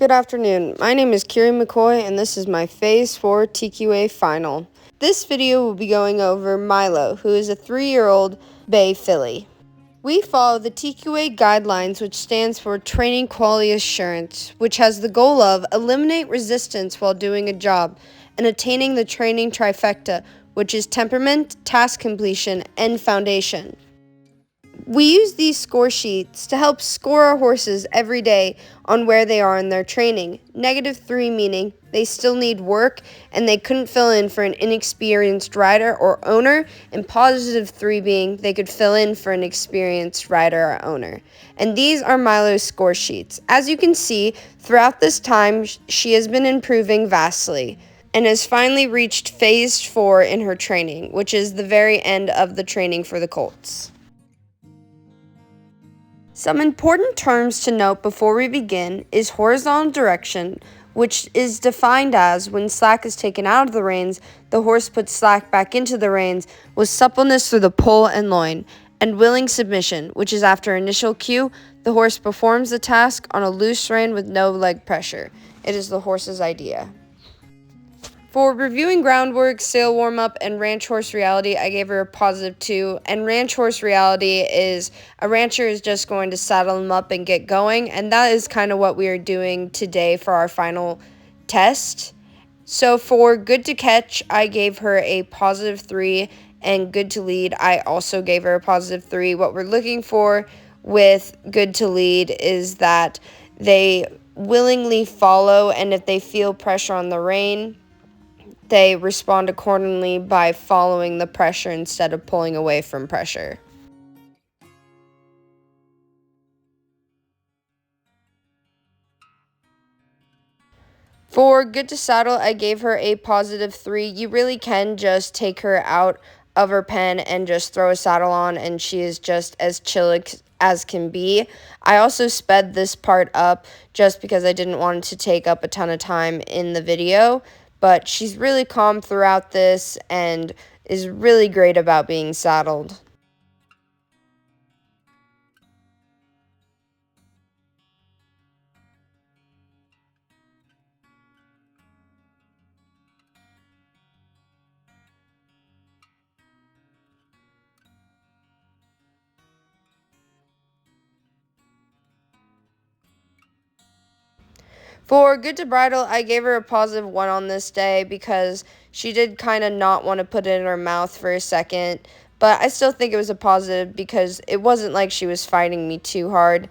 Good afternoon. My name is Kiri McCoy, and this is my Phase 4 TQA final. This video will be going over Milo, who is a 3-year-old Bay filly. We follow the TQA guidelines, which stands for Training Quality Assurance, which has the goal of eliminate resistance while doing a job and attaining the training trifecta, which is temperament, task completion, and foundation. We use these score sheets to help score our horses every day on where they are in their training. -3 meaning they still need work and they couldn't fill in for an inexperienced rider or owner, and +3 being they could fill in for an experienced rider or owner. And these are Milo's score sheets. As you can see, throughout this time, she has been improving vastly and has finally reached Phase 4 in her training, which is the very end of the training for the colts. Some important terms to note before we begin is horizontal direction, which is defined as when slack is taken out of the reins, the horse puts slack back into the reins with suppleness through the poll and loin, and willing submission, which is after initial cue, the horse performs the task on a loose rein with no leg pressure. It is the horse's idea. For reviewing groundwork, sail warm-up, and ranch horse reality, I gave her a +2. And ranch horse reality is a rancher is just going to saddle him up and get going. And that is kind of what we are doing today for our final test. So for good to catch, I gave her a +3. And good to lead, I also gave her a +3. What we're looking for with good to lead is that they willingly follow, and if they feel pressure on the rein, they respond accordingly by following the pressure instead of pulling away from pressure. For good to saddle, I gave her a +3. You really can just take her out of her pen and just throw a saddle on, and she is just as chill as can be. I also sped this part up just because I didn't want it to take up a ton of time in the video. But she's really calm throughout this and is really great about being saddled. For good to bridle, I gave her a +1 on this day because she did kind of not want to put it in her mouth for a second. But I still think it was a positive because it wasn't like she was fighting me too hard.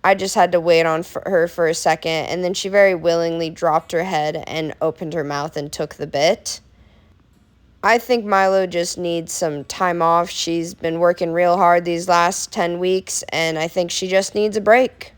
I just had to wait on her for a second, and then she very willingly dropped her head and opened her mouth and took the bit. I think Milo just needs some time off. She's been working real hard these last 10 weeks, and I think she just needs a break.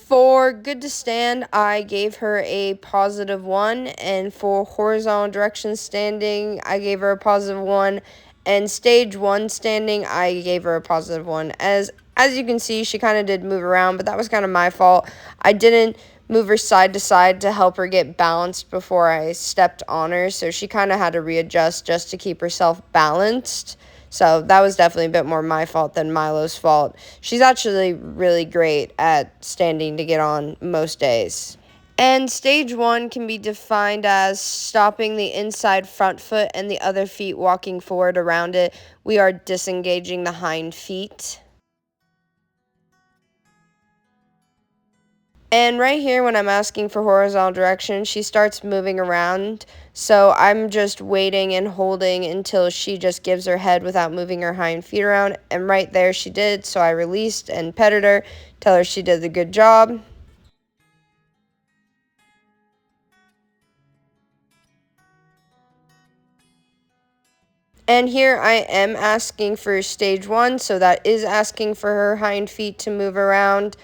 For good to stand, I gave her a +1, and for horizontal direction standing, I gave her a +1, and stage 1 standing, I gave her a +1. As you can see, she kind of did move around, but that was kind of my fault. I didn't move her side to side to help her get balanced before I stepped on her, so she kind of had to readjust just to keep herself balanced. So that was definitely a bit more my fault than Milo's fault. She's actually really great at standing to get on most days. And stage 1 can be defined as stopping the inside front foot and the other feet walking forward around it. We are disengaging the hind feet. And right here, when I'm asking for horizontal direction, she starts moving around. So I'm just waiting and holding until she just gives her head without moving her hind feet around. And right there she did. So I released and petted her, tell her she did a good job. And here I am asking for stage 1. So that is asking for her hind feet to move around.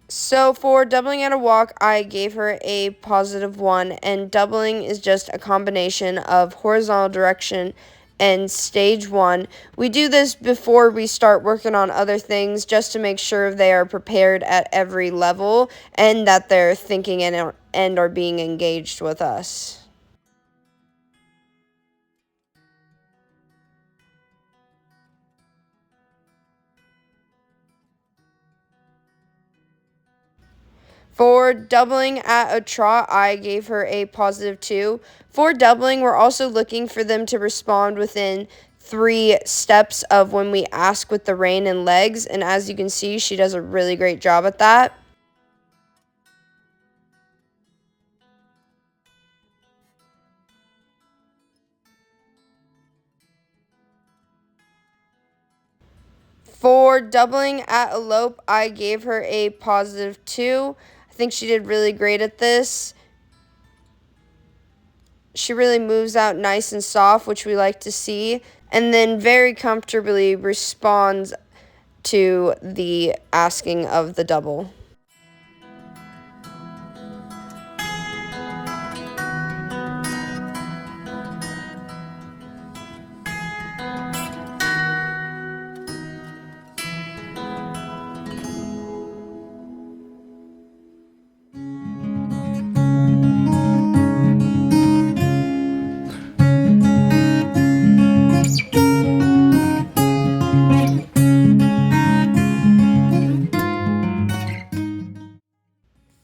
So for doubling at a walk, I gave her a +1, and doubling is just a combination of horizontal direction and stage 1. We do this before we start working on other things just to make sure they are prepared at every level and that they're thinking and are being engaged with us. For doubling at a trot, I gave her a +2. For doubling, we're also looking for them to respond within 3 steps of when we ask with the rein and legs, and as you can see, she does a really great job at that. For doubling at elope, I gave her a +2. I think she did really great at this. She really moves out nice and soft, which we like to see, and then very comfortably responds to the asking of the double.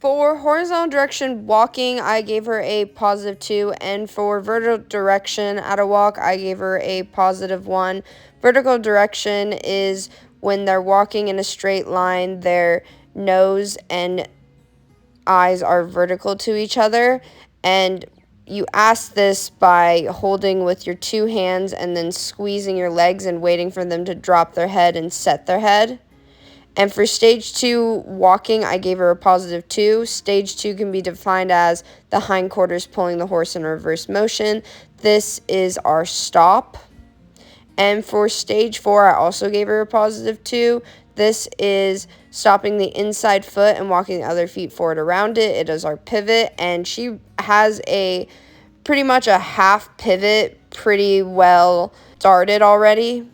For horizontal direction walking, I gave her a +2, and for vertical direction at a walk, I gave her a +1. Vertical direction is when they're walking in a straight line, their nose and eyes are vertical to each other, and you ask this by holding with your 2 hands and then squeezing your legs and waiting for them to drop their head and set their head. And for stage 2 walking, I gave her a +2. Stage 2 can be defined as the hindquarters pulling the horse in reverse motion. This is our stop. And for stage 4, I also gave her a +2. This is stopping the inside foot and walking the other feet forward around it. It is our pivot, and she has a pretty much a half pivot pretty well started already.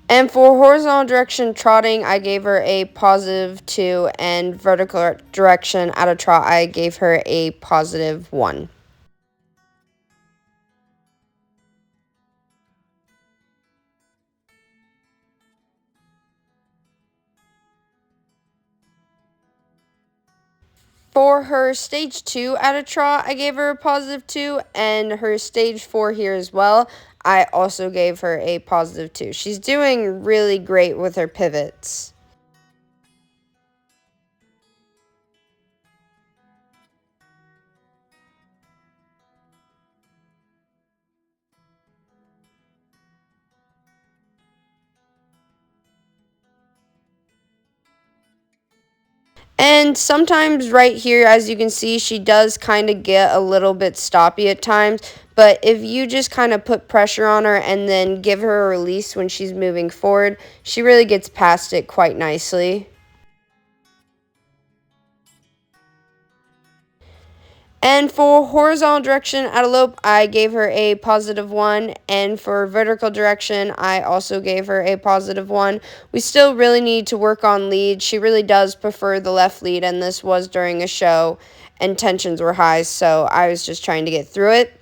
And for horizontal direction trotting, I gave her a +2, and vertical direction at a trot, I gave her a +1. For her stage 2 at a trot, I gave her a +2, and her stage 4 here as well, I also gave her a +2. She's doing really great with her pivots. And sometimes right here, as you can see, she does kind of get a little bit stoppy at times. But if you just kind of put pressure on her and then give her a release when she's moving forward, she really gets past it quite nicely. And for horizontal direction at elope, I gave her a +1. And for vertical direction, I also gave her a +1. We still really need to work on lead. She really does prefer the left lead, and this was during a show, and tensions were high, so I was just trying to get through it.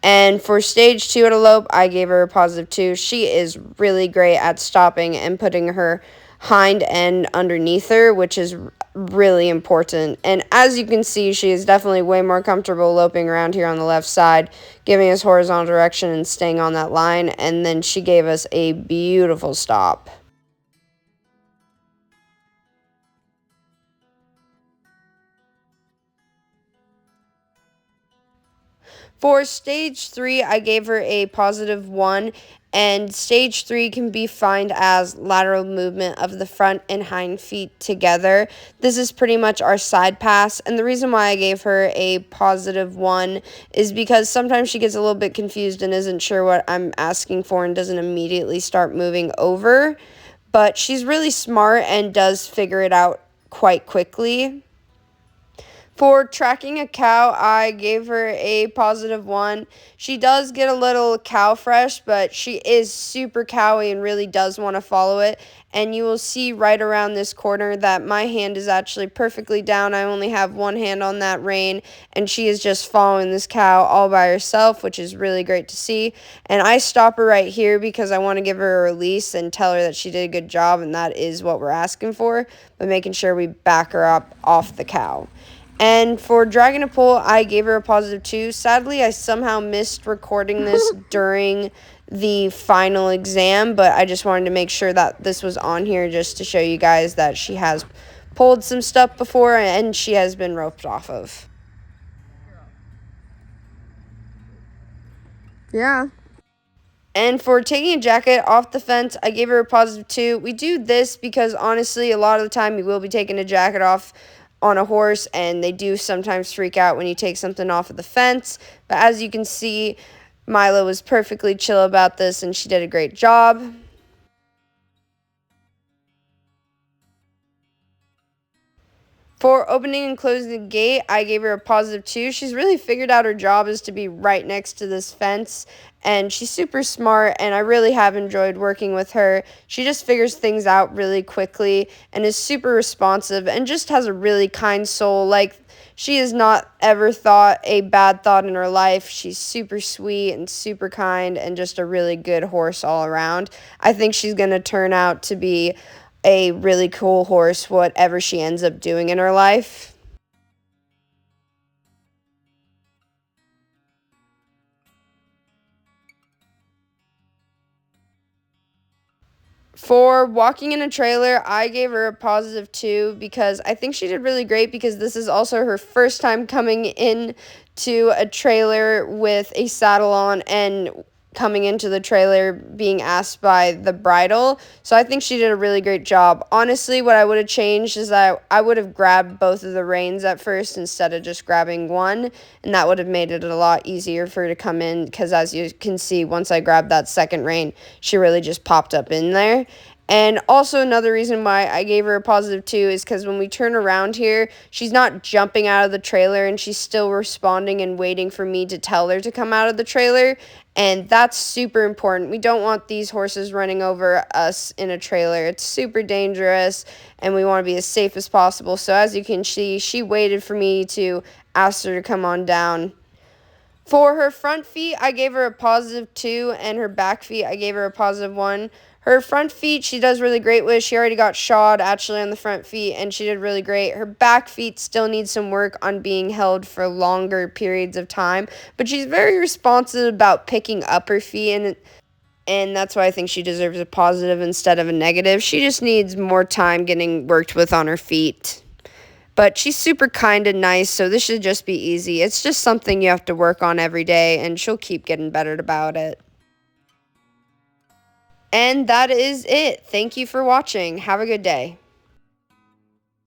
And for stage 2 at elope, I gave her a +2. She is really great at stopping and putting her hind end underneath her, which is really important. And as you can see, she is definitely way more comfortable loping around here on the left side, giving us horizontal direction and staying on that line. And then she gave us a beautiful stop. For stage 3, I gave her a positive 1, and stage 3 can be defined as lateral movement of the front and hind feet together. This is pretty much our side pass, and the reason why I gave her a positive 1 is because sometimes she gets a little bit confused and isn't sure what I'm asking for and doesn't immediately start moving over, but she's really smart and does figure it out quite quickly. For tracking a cow, I gave her a positive 1. She does get a little cow fresh, but she is super cowy and really does want to follow it. And you will see right around this corner that my hand is actually perfectly down. I only have one hand on that rein, and she is just following this cow all by herself, which is really great to see. And I stop her right here because I want to give her a release and tell her that she did a good job, and that is what we're asking for, but making sure we back her up off the cow. And for dragging a pole, I gave her a positive 2. Sadly, I somehow missed recording this during the final exam, but I just wanted to make sure that this was on here just to show you guys that she has pulled some stuff before and she has been roped off of. Yeah. And for taking a jacket off the fence, I gave her a positive 2. We do this because, honestly, a lot of the time you will be taking a jacket off on a horse, and they do sometimes freak out when you take something off of the fence. But as you can see, Mila was perfectly chill about this, and she did a great job. For opening and closing the gate, I gave her a positive 2. She's really figured out her job is to be right next to this fence, and she's super smart, and I really have enjoyed working with her. She just figures things out really quickly and is super responsive and just has a really kind soul. Like, she has not ever thought a bad thought in her life. She's super sweet and super kind and just a really good horse all around. I think she's going to turn out to be a really cool horse, whatever she ends up doing in her life. For walking in a trailer, I gave her a positive 2 because I think she did really great because this is also her first time coming in to a trailer with a saddle on and coming into the trailer being asked by the bridle. So I think she did a really great job. Honestly, what I would have changed is that I would have grabbed both of the reins at first instead of just grabbing one, and that would have made it a lot easier for her to come in because, as you can see, once I grabbed that second rein, she really just popped up in there. And also another reason why I gave her a positive 2 is because when we turn around here, she's not jumping out of the trailer and she's still responding and waiting for me to tell her to come out of the trailer. And that's super important. We don't want these horses running over us in a trailer. It's super dangerous and we want to be as safe as possible. So as you can see, she waited for me to ask her to come on down. For her front feet, I gave her a positive 2, and her back feet, I gave her a positive 1. Her front feet, she does really great with. She already got shod, actually, on the front feet, and she did really great. Her back feet still need some work on being held for longer periods of time, but she's very responsive about picking up her feet, and that's why I think she deserves a positive instead of a negative. She just needs more time getting worked with on her feet. But she's super kind and nice, so this should just be easy. It's just something you have to work on every day, and she'll keep getting better about it. And that is it. Thank you for watching. Have a good day.